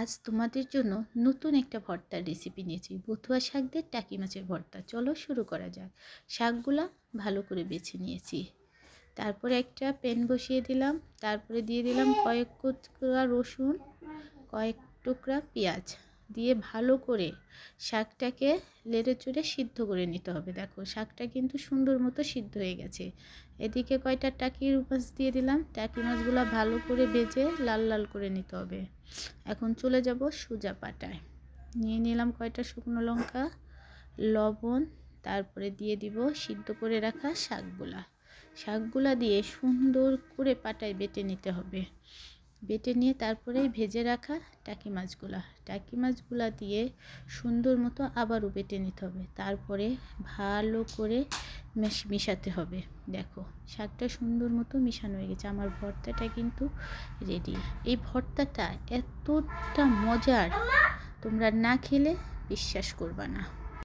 আজ তোমাদের জন্য নতুন একটা ভর্তার রেসিপি নিয়েছি। বথুয়া শাক দিয়ে টাকি মাছের ভর্তা। চলো শুরু করা যাক। শাকগুলা ভালো করে বেছে নিয়েছি। তারপরে একটা প্যান বসিয়ে দিলাম। তারপরে দিয়ে দিলাম কয়েক টুকরা রসুন, কয়েক টুকরা পেঁয়াজ দিয়ে ভালো করে শাকটাকে নেড়ে চেড়ে সিদ্ধ করে নিতে হবে। দেখো শাকটা কিন্তু সুন্দর মতো সিদ্ধ হয়ে গেছে। এদিকে কয়টা টাকির মাছ দিয়ে দিলাম। টাকি মাছগুলো ভালো করে ভেজে লাল লাল করে নিতে হবে। এখন চলে যাব সোজা পাটায়। নিয়ে নিলাম কয়টা শুকনো লঙ্কা, লবণ, তারপরে দিয়ে দিব সিদ্ধ করে রাখা শাকগুলা দিয়ে সুন্দর করে পাটায় বেটে নিতে হবে। বেটে নিয়ে তারপরে ভেজে রাখা টাকি মাছগুলা দিয়ে সুন্দর মতো আবারও বেটে নিতে হবে। তারপরে ভালো করে মিশাতে হবে। দেখো শাকটা সুন্দর মতো মিশানো হয়ে গেছে। আমার ভর্তাটা কিন্তু রেডি। এই ভর্তাটা এতটা মজার, তোমরা না খেলে বিশ্বাস করবা না।